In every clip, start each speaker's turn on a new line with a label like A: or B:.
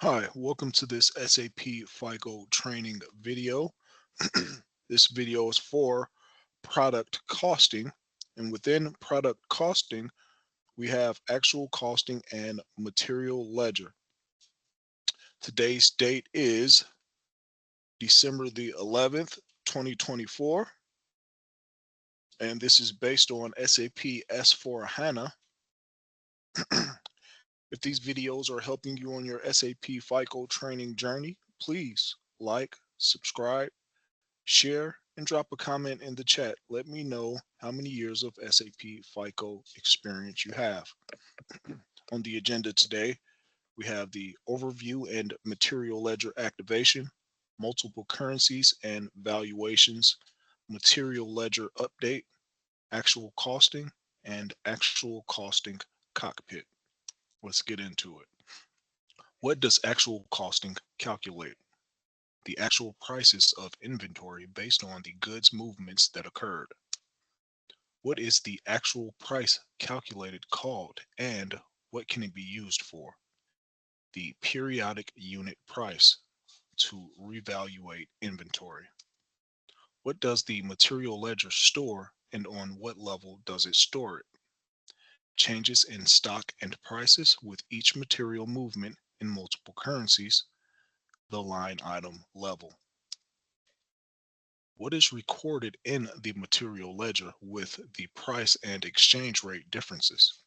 A: Hi, welcome to this SAP FICO training video. This video is for product costing, and within product costing, we have actual costing and material ledger. Today's date is December the 11th, 2024, and this is based on SAP S/4HANA. If these videos are helping you on your SAP FICO training journey, please like, subscribe, share, and drop a comment in the chat. Let me know how many years of SAP FICO experience you have. On the agenda today, we have the overview and material ledger activation, multiple currencies and valuations, material ledger update, actual costing, and actual costing cockpit. Let's get into it. What does actual costing calculate? The actual prices of inventory based on the goods movements that occurred. What is the actual price calculated called, and what can it be used for? The periodic unit price to revaluate inventory. What does the material ledger store, and on what level does it store it? Changes in stock and prices with each material movement in multiple currencies, the line item level. What is recorded in the material ledger with the price and exchange rate differences?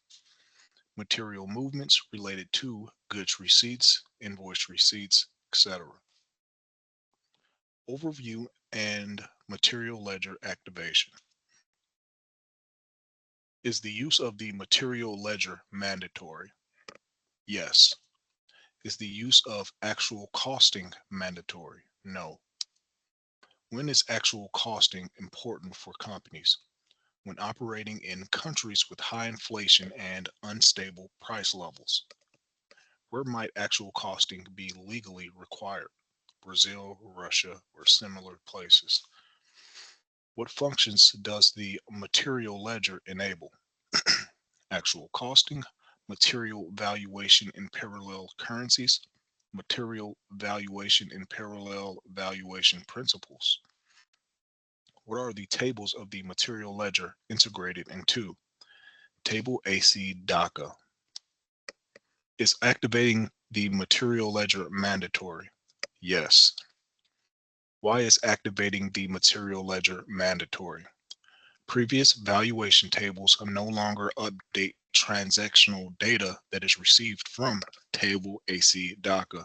A: Material movements related to goods receipts, invoice receipts, etc. Overview and material ledger activation. Is the use of the material ledger mandatory? Yes. Is the use of actual costing mandatory? No. When is actual costing important for companies? When operating in countries with high inflation and unstable price levels. Where might actual costing be legally required? Brazil, Russia, or similar places. What functions does the material ledger enable? Actual costing, material valuation in parallel currencies, material valuation in parallel valuation principles. What are the tables of the material ledger integrated into? Table AC DACA. Is activating the material ledger mandatory? Yes. Why is activating the material ledger mandatory? Previous valuation tables no longer update transactional data that is received from table AC DACA.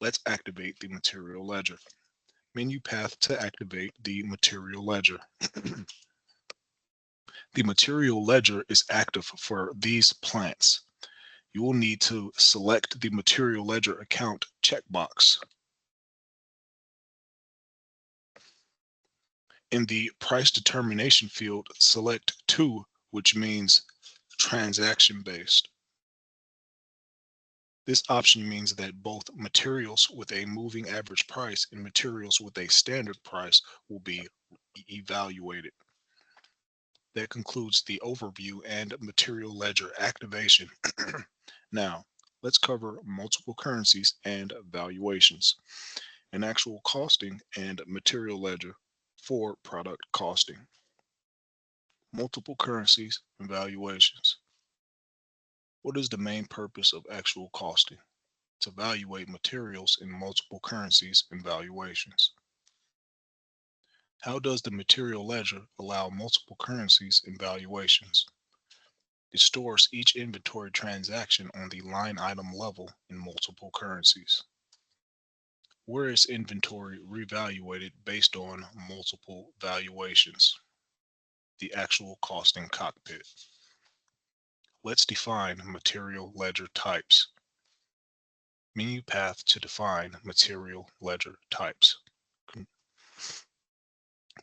A: Let's activate the material ledger. Menu path to activate the material ledger. The material ledger is active for these plants. You will need to select the material ledger account checkbox. In the price determination field, select 2, which means transaction based. This option means that both materials with a moving average price and materials with a standard price will be evaluated. That concludes the overview and material ledger activation. Now, let's cover multiple currencies and valuations, and actual costing and material ledger for product costing. Multiple currencies and valuations. What is the main purpose of actual costing? To evaluate materials in multiple currencies and valuations. How does the material ledger allow multiple currencies and valuations? It stores each inventory transaction on the line item level in multiple currencies. Where is inventory revaluated based on multiple valuations? The actual costing cockpit. Let's define material ledger types. Menu path to define material ledger types.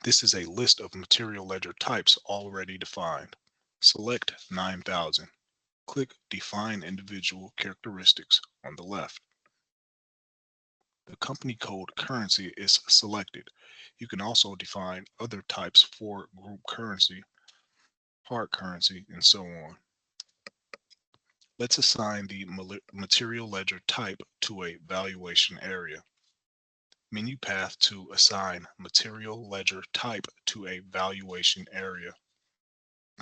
A: This is a list of material ledger types already defined. Select 9000. Click Define Individual Characteristics on the left. The company code currency is selected. You can also define other types for group currency, hard currency, and so on. Let's assign the material ledger type to a valuation area. Menu path to assign material ledger type to a valuation area.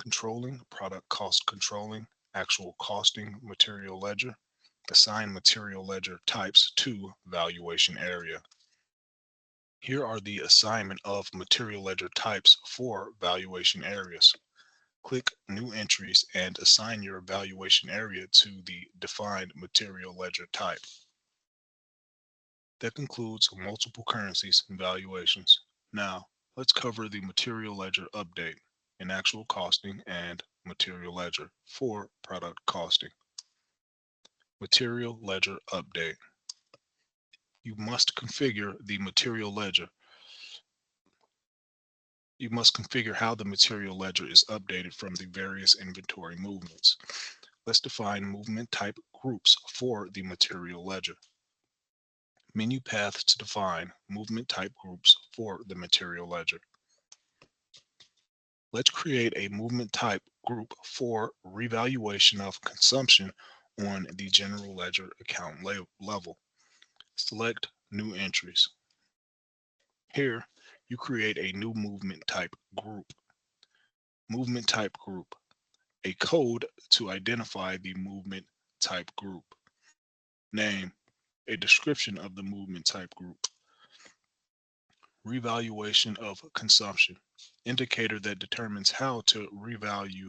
A: Controlling, product cost controlling, actual costing material ledger. Assign material ledger types to valuation area. Here are the assignment of material ledger types for valuation areas. Click New Entries and assign your valuation area to the defined material ledger type. That concludes multiple currencies and valuations. Now, let's cover the material ledger update in actual costing and material ledger for product costing. Material ledger update. You must configure the material ledger. You must configure how the material ledger is updated from the various inventory movements. Let's define movement type groups for the material ledger. Menu path to define movement type groups for the material ledger. Let's create a movement type group for revaluation of consumption on the general ledger account level. Select New Entries. Here, you create a new movement type group. Movement type group. A code to identify the movement type group. Name. A description of the movement type group. Revaluation of consumption. Indicator that determines how to revalue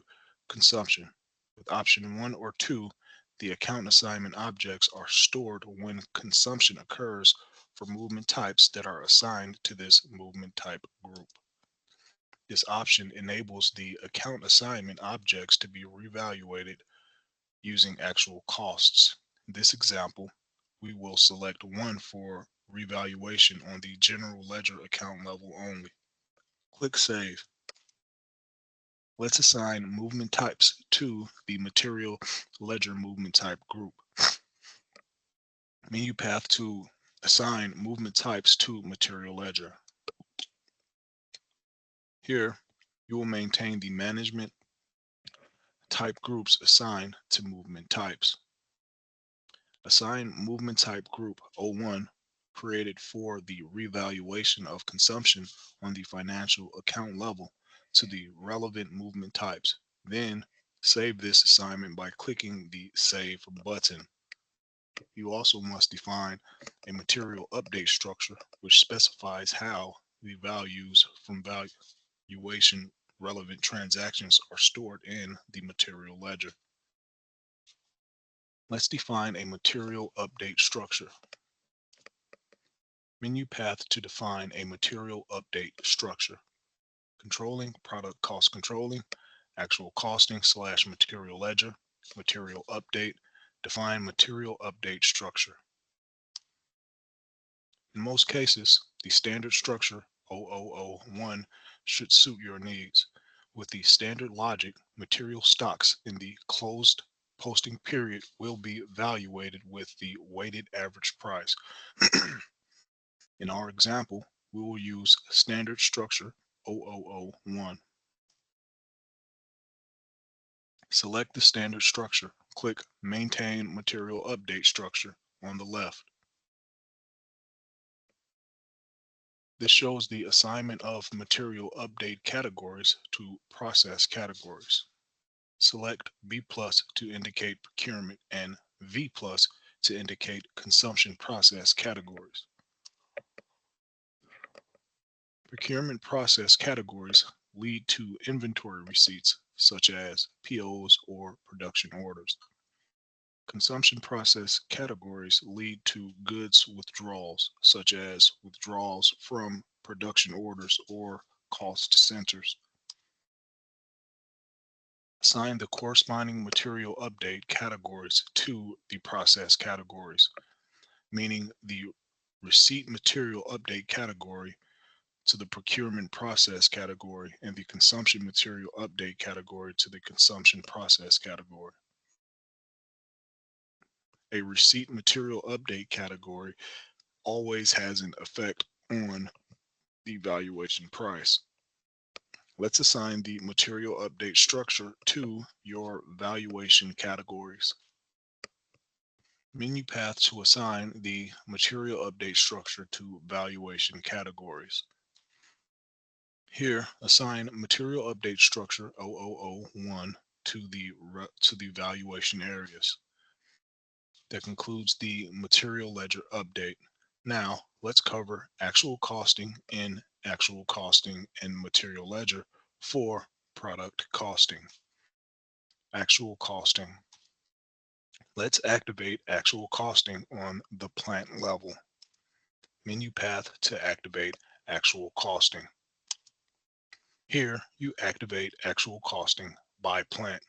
A: consumption. With option 1 or 2, the account assignment objects are stored when consumption occurs for movement types that are assigned to this movement type group. This option enables the account assignment objects to be reevaluated using actual costs. In this example, we will select 1 for revaluation on the general ledger account level only. Click Save. Let's assign movement types to the material ledger movement type group. Menu path to assign movement types to material ledger. Here, you will maintain the management type groups assigned to movement types. Assign movement type group 01 created for the revaluation of consumption on the financial account level to the relevant movement types. Then save this assignment by clicking the Save button. You also must define a material update structure which specifies how the values from valuation relevant transactions are stored in the material ledger. Let's define a material update structure. Menu path to define a material update structure. Controlling, product cost controlling, actual costing / material ledger, material update, define material update structure. In most cases, the standard structure 0001 should suit your needs. With the standard logic, material stocks in the closed posting period will be evaluated with the weighted average price. In our example, we will use standard structure 0001. Select the standard structure. Click Maintain Material Update Structure on the left. This shows the assignment of material update categories to process categories. Select B+ to indicate procurement and V+ to indicate consumption process categories. Procurement process categories lead to inventory receipts, such as POs or production orders. Consumption process categories lead to goods withdrawals, such as withdrawals from production orders or cost centers. Assign the corresponding material update categories to the process categories, meaning the receipt material update category to the procurement process category and the consumption material update category to the consumption process category. A receipt material update category always has an effect on the valuation price. Let's assign the material update structure to your valuation categories. Menu path to assign the material update structure to valuation categories. Here, assign material update structure 0001 to the valuation areas. That concludes the material ledger update. Now, let's cover actual costing and material ledger for product costing. Actual costing. Let's activate actual costing on the plant level. Menu path to activate actual costing. Here, you activate actual costing by plant.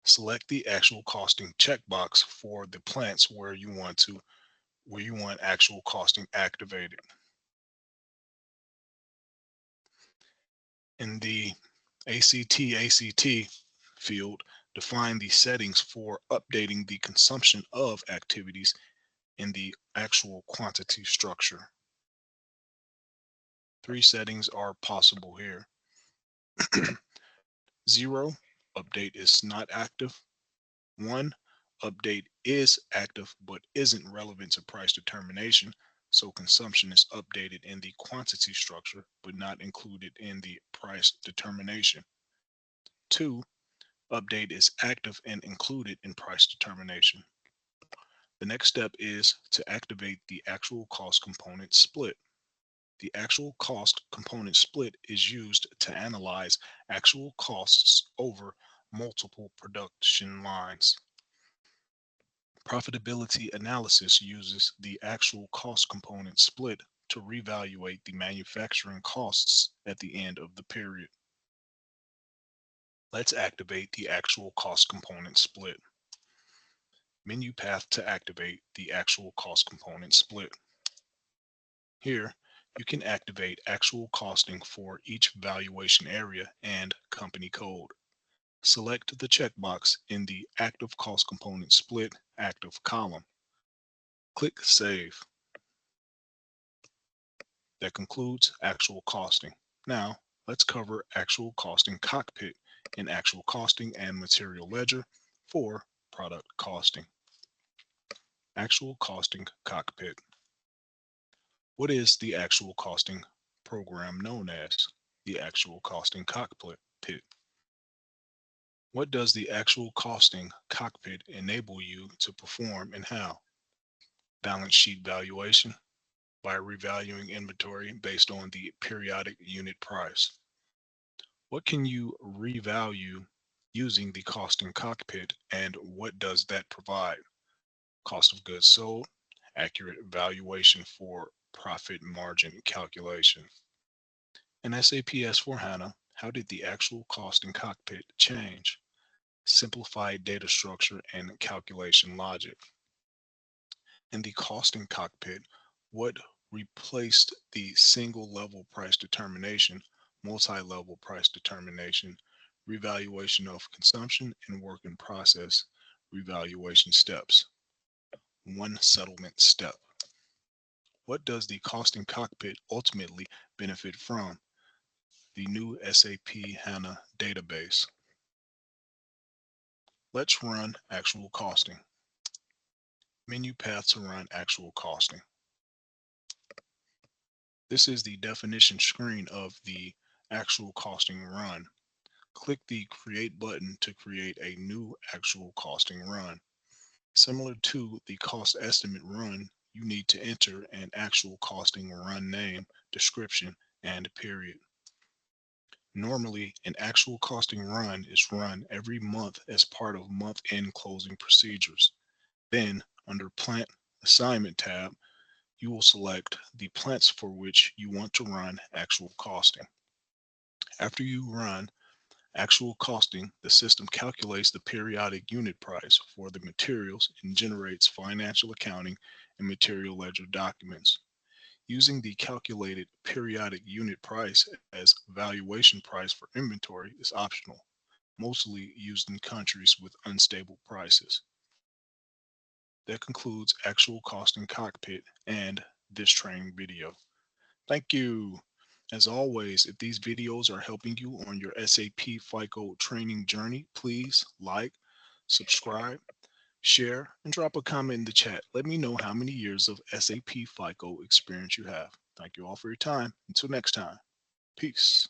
A: Select the actual costing checkbox for the plants where you want actual costing activated. In the ACT field, define the settings for updating the consumption of activities in the actual quantity structure. Three settings are possible here. 0, update is not active. 1, update is active but isn't relevant to price determination, so consumption is updated in the quantity structure but not included in the price determination. 2, update is active and included in price determination. The next step is to activate the actual cost component split. The actual cost component split is used to analyze actual costs over multiple production lines. Profitability analysis uses the actual cost component split to reevaluate the manufacturing costs at the end of the period. Let's activate the actual cost component split. Menu path to activate the actual cost component split. Here, you can activate actual costing for each valuation area and company code. Select the checkbox in the Active Cost Component Split active column. Click Save. That concludes actual costing. Now, let's cover actual costing cockpit in actual costing and material ledger for product costing. Actual costing cockpit. What is the actual costing program known as? The actual costing cockpit. What does the actual costing cockpit enable you to perform and how? Balance sheet valuation by revaluing inventory based on the periodic unit price. What can you revalue using the costing cockpit and what does that provide? Cost of goods sold, accurate valuation for profit margin calculation. In SAP S/4HANA, how did the actual costing cockpit change? Simplified data structure and calculation logic. In the costing cockpit, what replaced the single level price determination, multi-level price determination, revaluation of consumption and work in process, revaluation steps. One settlement step. What does the costing cockpit ultimately benefit from? The new SAP HANA database. Let's run actual costing. Menu path to run actual costing. This is the definition screen of the actual costing run. Click the Create button to create a new actual costing run. Similar to the cost estimate run, you need to enter an actual costing run name, description, and period. Normally, an actual costing run is run every month as part of month-end closing procedures. Then, under Plant Assignment tab, you will select the plants for which you want to run actual costing. After you run actual costing, the system calculates the periodic unit price for the materials and generates financial accounting and material ledger documents. Using the calculated periodic unit price as valuation price for inventory is optional, mostly used in countries with unstable prices. That concludes actual costing cockpit and this training video. Thank you. As always, if these videos are helping you on your SAP FICO training journey, please like, subscribe, Share and drop a comment in the chat. Let me know how many years of SAP FICO experience you have. Thank you all for your time. Until next time, peace.